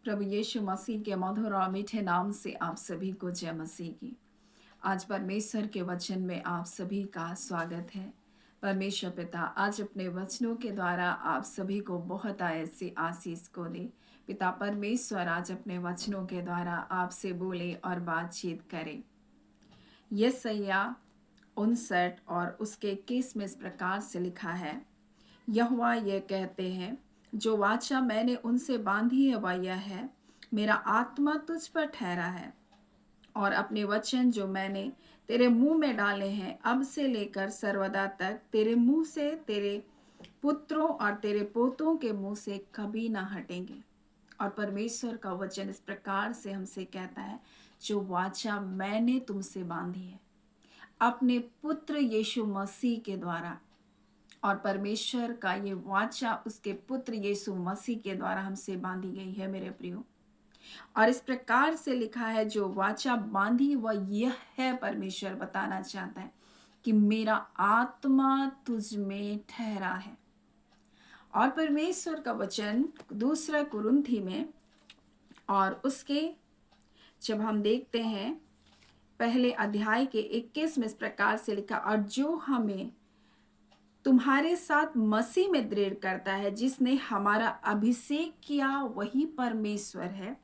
प्रभु यीशु मसीह के मधुर और मीठे नाम से आप सभी को जय मसीह की। आज परमेश्वर के वचन में आप सभी का स्वागत है। परमेश्वर पिता आज अपने वचनों के द्वारा आप सभी को बहुत ऐसी आशीष को दे। पिता परमेश्वर आज अपने वचनों के द्वारा आपसे बोले और बातचीत करे। यशायाह 59 और उसके 21 में इस प्रकार से लिखा है, यहोवा ये कहते हैं, जो वाचा मैंने उनसे बांधी है वह यह है, मेरा आत्मा तुझ पर ठहरा है और अपने वचन जो मैंने तेरे मुंह में डाले हैं अब से लेकर सर्वदा तक तेरे मुंह से, तेरे पुत्रों और तेरे पोतों के मुंह से कभी ना हटेंगे। और परमेश्वर का वचन इस प्रकार से हमसे कहता है, जो वाचा मैंने तुमसे बांधी है अपने पुत्र यीशु मसीह के द्वारा। और परमेश्वर का ये वाचा उसके पुत्र यीशु मसीह के द्वारा हमसे बांधी गई है मेरे प्रियो। और इस प्रकार से लिखा है, जो वाचा बांधी वह यह है, परमेश्वर बताना चाहता है कि मेरा आत्मा तुझ में ठहरा है। और परमेश्वर का वचन दूसरा कुरिन्थी में और उसके जब हम देखते हैं पहले अध्याय के 21 में इस प्रकार से लिखा, और जो हमें तुम्हारे साथ मसीह में दृढ़ करता है, जिसने हमारा अभिषेक किया वही परमेश्वर है,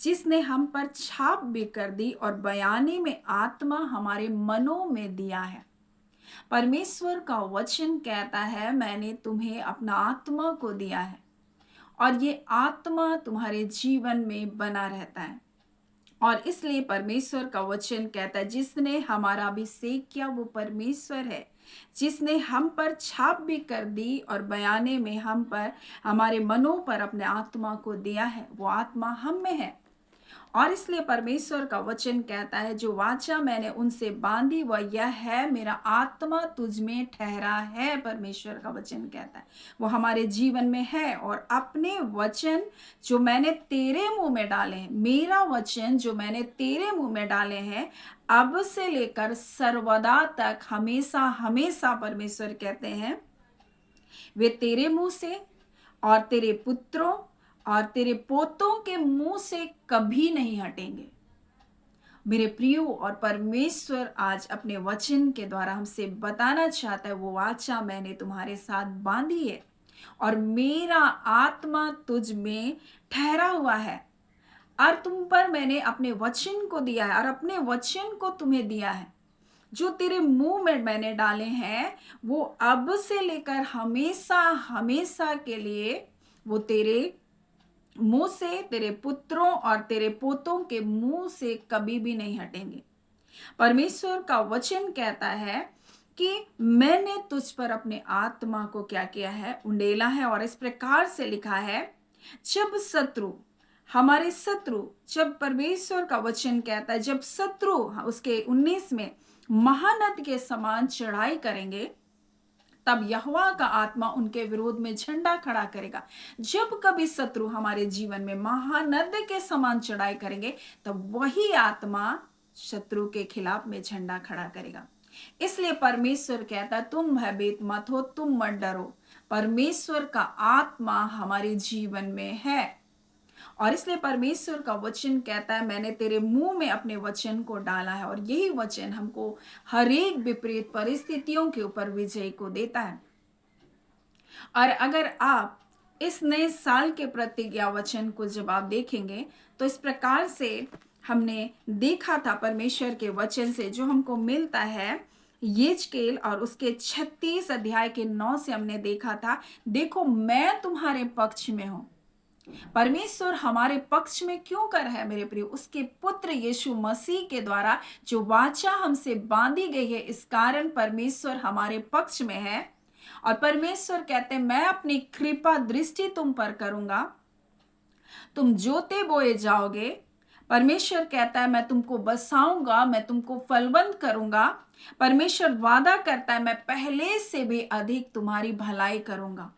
जिसने हम पर छाप भी कर दी और बयाने में आत्मा हमारे मनों में दिया है। परमेश्वर का वचन कहता है, मैंने तुम्हें अपना आत्मा को दिया है और ये आत्मा तुम्हारे जीवन में बना रहता है। और इसलिए परमेश्वर का वचन कहता है, जिसने हमारा अभिषेक किया वो परमेश्वर है, जिसने हम पर छाप भी कर दी और बयाने में हम पर, हमारे मनों पर अपने आत्मा को दिया है, वो आत्मा हम में है। और इसलिए परमेश्वर का वचन कहता है, जो वाचा मैंने उनसे बांधी वह यह है, मेरा आत्मा तुझ में ठहरा है। परमेश्वर का वचन कहता है वो हमारे जीवन में है। और अपने वचन जो मैंने तेरे मुंह में डाले हैं, मेरा वचन जो मैंने तेरे मुंह में डाले हैं अब से लेकर सर्वदा तक, हमेशा हमेशा, परमेश्वर कहते हैं वे तेरे मुंह से और तेरे पुत्रों और तेरे पोतों के मुंह से कभी नहीं हटेंगे मेरे प्रियो। और परमेश्वर आज अपने वचन के द्वारा हमसे बताना चाहता है, वो वाचा मैंने तुम्हारे साथ बांधी है और मेरा आत्मा तुझ में ठहरा हुआ है और तुम पर मैंने अपने वचन को दिया है और अपने वचन को तुम्हें दिया है। जो तेरे मुंह में मैंने डाले हैं वो अब से लेकर हमेशा हमेशा के लिए वो तेरे मुंह से, तेरे पुत्रों और तेरे पोतों के मुंह से कभी भी नहीं हटेंगे। परमेश्वर का वचन कहता है कि मैंने तुझ पर अपने आत्मा को क्या किया है, उंडेला है। और इस प्रकार से लिखा है, जब शत्रु, हमारे शत्रु, जब परमेश्वर का वचन कहता है जब शत्रु, उसके 19 में, महानद के समान चढ़ाई करेंगे तब यहोवा का आत्मा उनके विरोध में झंडा खड़ा करेगा। जब कभी शत्रु हमारे जीवन में महानद के समान चढ़ाई करेंगे तब वही आत्मा शत्रु के खिलाफ में झंडा खड़ा करेगा। इसलिए परमेश्वर कहता है, तुम भयभीत मत हो, तुम मत डरो, परमेश्वर का आत्मा हमारे जीवन में है। और इसलिए परमेश्वर का वचन कहता है, मैंने तेरे मुंह में अपने वचन को डाला है। और यही वचन हमको हर एक विपरीत परिस्थितियों के ऊपर विजय को देता है। और अगर आप इस नए साल के प्रतिज्ञा वचन को जब आप देखेंगे तो इस प्रकार से हमने देखा था, परमेश्वर के वचन से जो हमको मिलता है, यिजकेल और उसके 36 अध्याय के 9 से हमने देखा था, देखो मैं तुम्हारे पक्ष में हूं। परमेश्वर हमारे पक्ष में क्यों कर है मेरे प्रिय? उसके पुत्र यीशु मसीह के द्वारा जो वाचा हमसे बांधी गई है, इस कारण परमेश्वर हमारे पक्ष में है। और परमेश्वर कहते हैं, मैं अपनी कृपा दृष्टि तुम पर करूंगा, तुम जोते बोए जाओगे। परमेश्वर कहता है, मैं तुमको बसाऊंगा, मैं तुमको फलवंत करूंगा। परमेश्वर वादा करता है, मैं पहले से भी अधिक तुम्हारी भलाई करूंगा।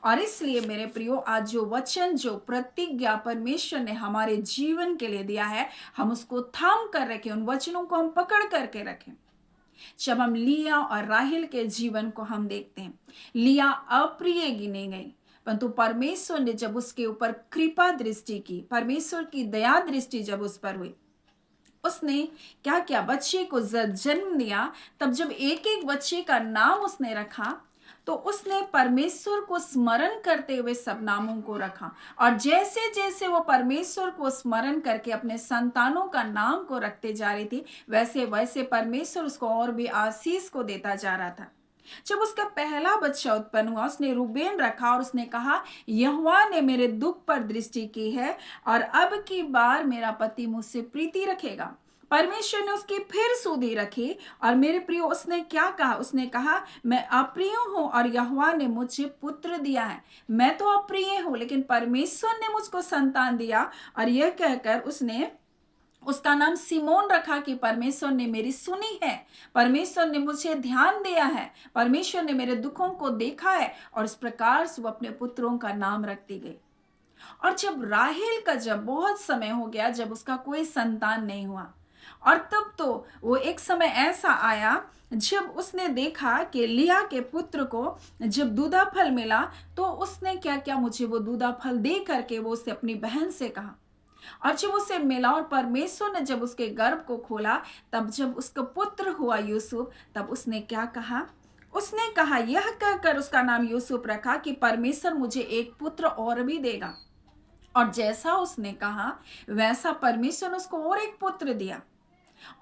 और इसलिए मेरे प्रियो, आज जो वचन, जो प्रतिज्ञा परमेश्वर ने हमारे जीवन के लिए दिया है, हम उसको थाम कर रखें, उन वचनों को हम पकड़ करके रखें। जब हम लिया और राहिल के जीवन को हम देखते हैं, लिया अप्रिय गिनी गई, परंतु परमेश्वर ने जब उसके ऊपर कृपा दृष्टि की, परमेश्वर की दया दृष्टि जब उस पर हुई, उसने क्या किया, बच्चे को जन्म दिया। तब जब एक एक बच्चे का नाम उसने रखा, तो उसने परमेश्वर को स्मरण करते हुए सब नामों को रखा। और जैसे जैसे वो परमेश्वर को स्मरण करके अपने संतानों का नाम को रखते जा रही थी, वैसे वैसे परमेश्वर उसको और भी आशीष को देता जा रहा था। जब उसका पहला बच्चा उत्पन्न हुआ, उसने रूबेन रखा और उसने कहा, यहोवा ने मेरे दुख पर दृष्टि की है और अब की बार मेरा पति मुझसे प्रीति रखेगा। परमेश्वर ने उसकी फिर सुधि रखी और मेरे प्रिय, उसने क्या कहा, उसने कहा, मैं अप्रिय हूं और यहोवा ने मुझे पुत्र दिया है। मैं तो अप्रिय हूं, लेकिन परमेश्वर ने मुझको संतान दिया। और यह कहकर उसने उसका नाम सिमोन रखा कि परमेश्वर ने मेरी सुनी है, परमेश्वर ने मुझे ध्यान दिया है, परमेश्वर ने मेरे दुखों को देखा है। और इस प्रकार से वो अपने पुत्रों का नाम रखती गई। और जब राहेल का जब बहुत समय हो गया, जब उसका कोई संतान नहीं हुआ, और तब तो वो एक समय ऐसा आया जब उसने देखा कि लिया के पुत्र को जब दूधा फल मिला, तो उसने क्या किया, मुझे वो दूधा फल दे करके वो उससे अपनी बहन से कहा। और जब उसे मिला और परमेश्वर ने जब उसके गर्भ को खोला, तब जब उसका पुत्र हुआ यूसुफ, तब उसने क्या कहा, उसने कहा, यह कहकर उसका नाम यूसुफ रखा कि परमेश्वर मुझे एक पुत्र और भी देगा। और जैसा उसने कहा, वैसा परमेश्वर ने उसको और एक पुत्र दिया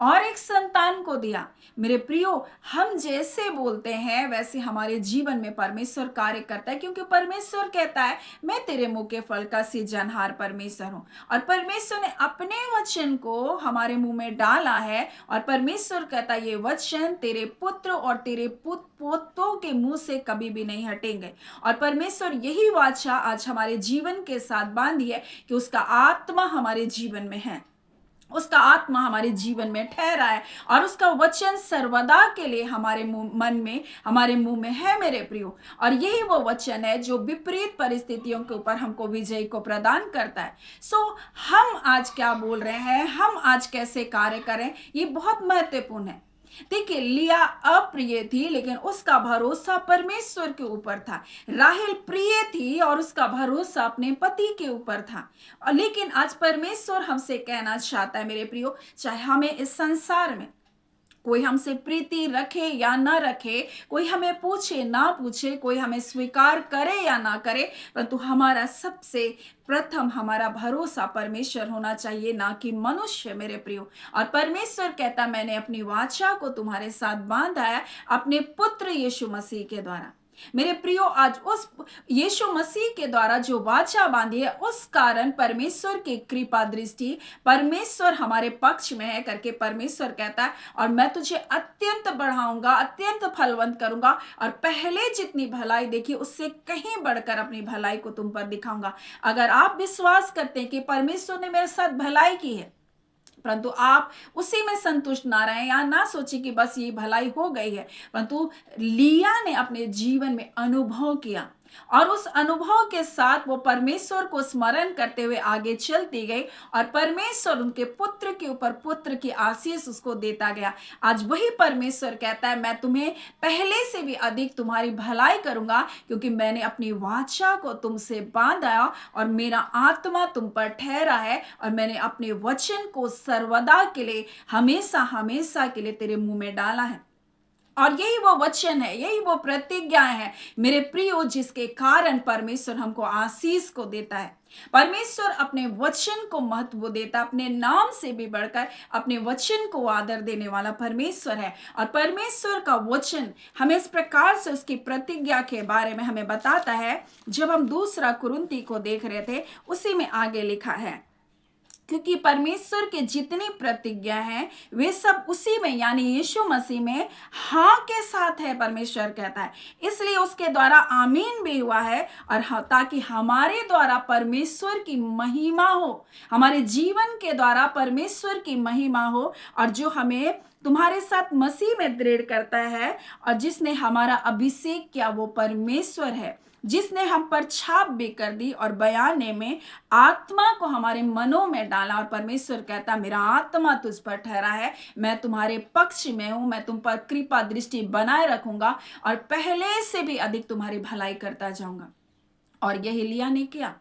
और एक संतान को दिया। मेरे प्रियो, हम जैसे बोलते हैं वैसे हमारे जीवन में परमेश्वर कार्य करता है, क्योंकि परमेश्वर कहता है, मैं तेरे मुंह के फल का सृजनहार परमेश्वर हूं। और परमेश्वर ने अपने वचन को हमारे मुंह में डाला है, और परमेश्वर कहता है, ये वचन तेरे पुत्र और तेरे पोतों के मुंह से कभी भी नहीं हटेंगे। और परमेश्वर यही वाचा आज हमारे जीवन के साथ बांधी है कि उसका आत्मा हमारे जीवन में है, उसका आत्मा हमारे जीवन में ठहरा है, और उसका वचन सर्वदा के लिए हमारे मन में, हमारे मुंह में है मेरे प्रियो। और यही वो वचन है जो विपरीत परिस्थितियों के ऊपर हमको विजय को प्रदान करता है। हम आज क्या बोल रहे हैं, हम आज कैसे कार्य करें, ये बहुत महत्वपूर्ण है। देखिए, लिया अप्रिय थी, लेकिन उसका भरोसा परमेश्वर के ऊपर था। राहेल प्रिय थी और उसका भरोसा अपने पति के ऊपर था। लेकिन आज परमेश्वर हमसे कहना चाहता है मेरे प्रियो, चाहे हमें इस संसार में कोई हमसे प्रीति रखे या ना रखे, कोई हमें पूछे ना पूछे, कोई हमें स्वीकार करे या ना करे, परंतु हमारा सबसे प्रथम हमारा भरोसा परमेश्वर होना चाहिए, ना कि मनुष्य मेरे प्रियो। और परमेश्वर कहता, मैंने अपनी वाचा को तुम्हारे साथ बांधा है अपने पुत्र यीशु मसीह के द्वारा। मेरे प्रियो, आज उस यीशु मसीह के द्वारा जो वाचा बांधी है, उस कारण परमेश्वर की कृपा दृष्टि, परमेश्वर हमारे पक्ष में है करके परमेश्वर कहता है, और मैं तुझे अत्यंत बढ़ाऊंगा, अत्यंत फलवंत करूंगा, और पहले जितनी भलाई देखी उससे कहीं बढ़कर अपनी भलाई को तुम पर दिखाऊंगा। अगर आप विश्वास करते हैं कि परमेश्वर ने मेरे साथ भलाई की है, परंतु आप उसी में संतुष्ट ना रहें या ना सोचे कि बस ये भलाई हो गई है, परंतु लिया ने अपने जीवन में अनुभव किया, और उस अनुभव के साथ वो परमेश्वर को स्मरण करते हुए आगे चलती गई, और परमेश्वर उनके पुत्र के ऊपर पुत्र की आशीष उसको देता गया। आज वही परमेश्वर कहता है, मैं तुम्हें पहले से भी अधिक तुम्हारी भलाई करूंगा, क्योंकि मैंने अपनी वाचा को तुमसे बांधा और मेरा आत्मा तुम पर ठहरा है, और मैंने अपने वचन को सर्वदा के लिए, हमेशा हमेशा के लिए तेरे मुंह में डाला है। और यही वो वचन है, यही वो प्रतिज्ञा है मेरे प्रियो, जिसके कारण परमेश्वर हमको आशीष को देता है। परमेश्वर अपने वचन को महत्व देता, अपने नाम से भी बढ़कर अपने वचन को आदर देने वाला परमेश्वर है। और परमेश्वर का वचन हमें इस प्रकार से उसकी प्रतिज्ञा के बारे में हमें बताता है। जब हम दूसरा कुरिन्ती को देख रहे थे, उसी में आगे लिखा है, क्योंकि परमेश्वर के जितनी प्रतिज्ञा हैं वे सब उसी में, यानी यीशु मसीह में हाँ के साथ है, परमेश्वर कहता है। इसलिए उसके द्वारा आमीन भी हुआ है, और ताकि हमारे द्वारा परमेश्वर की महिमा हो, हमारे जीवन के द्वारा परमेश्वर की महिमा हो। और जो हमें तुम्हारे साथ मसीह में दृढ़ करता है, और जिसने हमारा अभिषेक किया, वो परमेश्वर है, जिसने हम पर छाप भी कर दी और बयाने में आत्मा को हमारे मनों में डाला। और परमेश्वर कहता, मेरा आत्मा तुझ पर ठहरा है, मैं तुम्हारे पक्ष में हूं, मैं तुम पर कृपा दृष्टि बनाए रखूंगा, और पहले से भी अधिक तुम्हारी भलाई करता जाऊंगा। और यही लिया ने किया।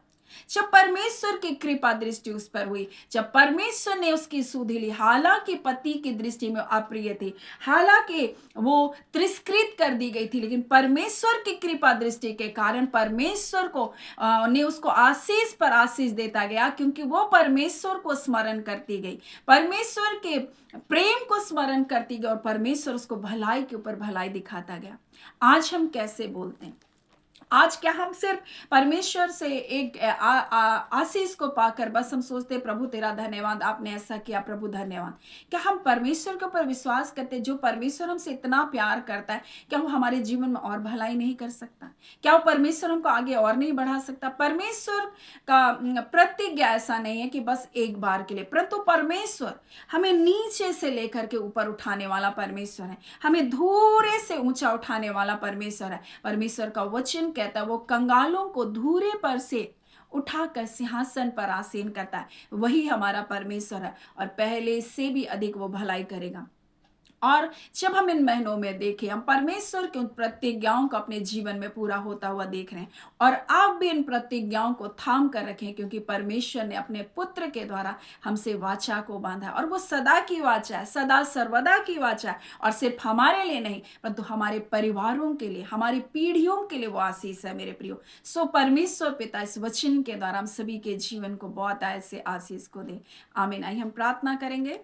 जब परमेश्वर की कृपा दृष्टि उस पर हुई, जब परमेश्वर ने उसकी सुधि ली, हालांकि पति की दृष्टि में अप्रिय थी, हालांकि वो तिरस्कृत कर दी गई थी, लेकिन परमेश्वर की कृपा दृष्टि के कारण परमेश्वर को ने उसको आशीष पर आशीष देता गया, क्योंकि वो परमेश्वर को स्मरण करती गई, परमेश्वर के प्रेम को स्मरण करती गई, और परमेश्वर उसको भलाई के ऊपर भलाई दिखाता गया। आज हम कैसे बोलते हैं? आज क्या हम सिर्फ परमेश्वर से एक आशीष को पाकर बस हम सोचते हैं प्रभु तेरा धन्यवाद, आपने ऐसा किया, प्रभु धन्यवाद? क्या हम परमेश्वर के ऊपर विश्वास करते हैं? जो परमेश्वर हमसे इतना प्यार करता है, क्या वो हमारे जीवन में और भलाई नहीं कर सकता? क्या वो परमेश्वर हमको आगे और नहीं बढ़ा सकता? परमेश्वर का प्रतिज्ञा ऐसा नहीं है कि बस एक बार के लिए, परंतु परमेश्वर हमें नीचे से लेकर के ऊपर उठाने वाला परमेश्वर है, हमें धूरे से ऊंचा उठाने वाला परमेश्वर है। परमेश्वर का वचन कहता है वो कंगालों को धूरे पर से उठाकर सिंहासन पर आसीन करता है। वही हमारा परमेश्वर है, और पहले से भी अधिक वो भलाई करेगा। और जब हम इन महीनों में देखें, हम परमेश्वर की उन प्रतिज्ञाओं को अपने जीवन में पूरा होता हुआ देख रहे हैं, और आप भी इन प्रतिज्ञाओं को थाम कर रखें, क्योंकि परमेश्वर ने अपने पुत्र के द्वारा हमसे वाचा को बांधा है, और वो सदा की वाचा है, सदा सर्वदा की वाचा है, और सिर्फ हमारे लिए नहीं परंतु हमारे परिवारों के लिए, हमारी पीढ़ियों के लिए वो आशीष है मेरे प्रियो। सो परमेश्वर पिता इस वचन के द्वारा हम सभी के जीवन को बहुत ऐसे आशीष को दे। आमीन। आइए हम प्रार्थना करेंगे।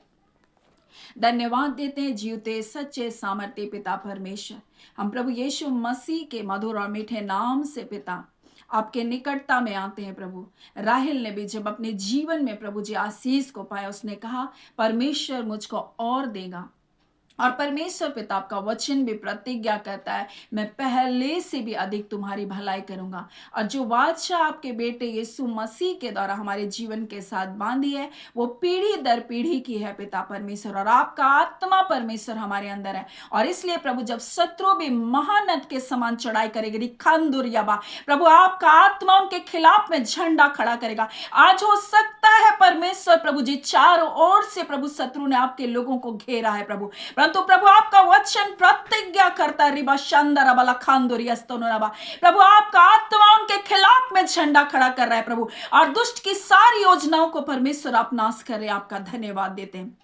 धन्यवाद देते हैं जीवते सच्चे सामर्थ्य पिता परमेश्वर, हम प्रभु यीशु मसीह के मधुर और मीठे नाम से पिता आपके निकटता में आते हैं। प्रभु राहेल ने भी जब अपने जीवन में प्रभु जी आशीष को पाया, उसने कहा परमेश्वर मुझको और देगा, और परमेश्वर पिता आपका वचन भी प्रतिज्ञा करता है मैं पहले से भी अधिक तुम्हारी भलाई करूंगा। और जो वाचा आपके बेटे यीशु मसीह के द्वारा हमारे जीवन के साथ बांधी है, वो पीढ़ी दर पीढ़ी की है पिता परमेश्वर, और आपका आत्मा परमेश्वर हमारे अंदर है। और इसलिए प्रभु जब शत्रु भी महानद के समान चढ़ाई करेगी खानदुरियाबा, प्रभु आपका आत्मा उनके खिलाफ में झंडा खड़ा करेगा। आज हो सकता है परमेश्वर प्रभु जी चारों ओर से प्रभु शत्रु ने आपके लोगों को घेरा है प्रभु, परंतु प्रभु आपका वचन प्रतिज्ञा करता है रिबा शानदार बला खानदोरी अस्तोनोराबा, प्रभु आपका आत्मा उनके खिलाफ में झंडा खड़ा कर रहा है प्रभु, और दुष्ट की सारी योजनाओं को परमेश्वर आप नाश कर रहे हैं। आपका धन्यवाद देते हैं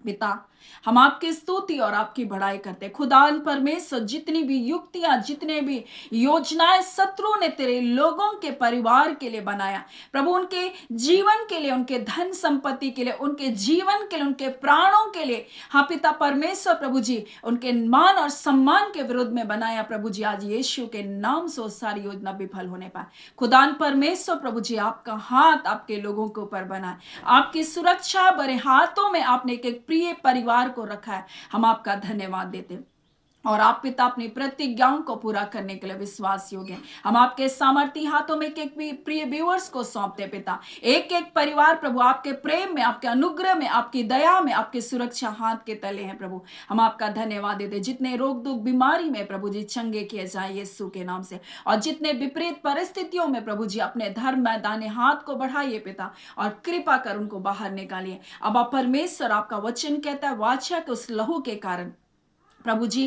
पिता, हम आपकी स्तुति और आपकी बड़ाई करते हैं। खुदान परमेश्वर जितनी भी युक्तियां, जितने भी योजनाएं शत्रु ने तेरे लोगों के परिवार के लिए बनाया प्रभु, उनके जीवन के लिए, उनके धन संपत्ति के लिए, उनके जीवन के लिए, उनके प्राणों के लिए, हाँ पिता परमेश्वर प्रभु जी उनके मान और सम्मान के विरुद्ध में बनाया प्रभु जी, आज यीशु के नाम से सारी योजना विफल होने पाए। खुदान परमेश्वर प्रभु जी आपका हाथ आपके लोगों के ऊपर बना है, आपकी सुरक्षा बड़े हाथों में आपने एक प्रिय परिवार को रखा है। हम आपका धन्यवाद देते हैं, और आप पिता अपनी प्रतिज्ञाओं को पूरा करने के लिए विश्वास योग्य हैं। हम आपके सामर्थी हाथों में एक भी प्रिय व्यूअर्स को सौंपते पिता, एक एक परिवार प्रभु आपके प्रेम में, आपके अनुग्रह में, आपकी दया में, आपकी सुरक्षा हाथ के तले हैं प्रभु। हम आपका धन्यवाद देते, जितने रोग दुख बीमारी में प्रभु जी चंगे किए जाए यीशु के नाम से, और जितने विपरीत परिस्थितियों में प्रभु जी अपने धर्म मैदाने हाथ को बढ़ाइए पिता, और कृपा कर उनको बाहर निकालिए। अब आप परमेश्वर आपका वचन कहता है वाचा के उस लहू के कारण प्रभु जी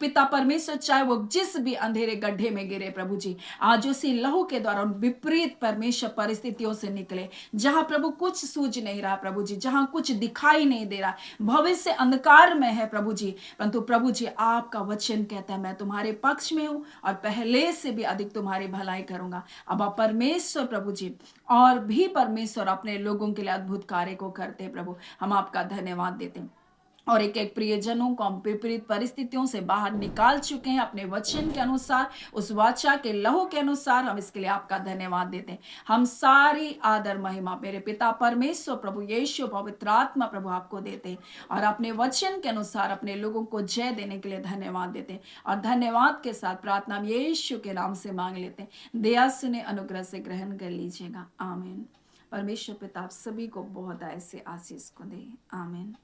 पिता परमेश्वर चाहे वो जिस भी अंधेरे गड्ढे में गिरे प्रभु जी, आज उसी लहू के द्वारा उन विपरीत परमेश्वर परिस्थितियों से निकले, जहां प्रभु कुछ सूझ नहीं रहा प्रभु जी, जहां कुछ दिखाई नहीं दे रहा, भविष्य अंधकार में है प्रभु जी, परंतु प्रभु जी आपका वचन कहता है मैं तुम्हारे पक्ष में हूं और पहले से भी अधिक तुम्हारी भलाई करूंगा। अब आप परमेश्वर प्रभु जी और भी परमेश्वर अपने लोगों के लिए अद्भुत कार्य को करते प्रभु, हम आपका धन्यवाद देते हैं। और एक एक प्रियजनों को हम विपरीत परिस्थितियों से बाहर निकाल चुके हैं अपने वचन के अनुसार, उस वाचा के लहू के अनुसार, हम इसके लिए आपका धन्यवाद देते हैं। हम सारी आदर महिमा मेरे पिता परमेश्वर प्रभु यीशु पवित्र आत्मा प्रभु आपको देते हैं, और अपने वचन के अनुसार अपने लोगों को जय देने के लिए धन्यवाद देते हैं, और धन्यवाद के साथ प्रार्थना यीशु के नाम से मांग लेते हैं। दया सुने अनुग्रह से ग्रहण कर लीजिएगा। आमीन। परमेश्वर पिता आप सभी को बहुत ऐसे आशीष को दे। आमीन।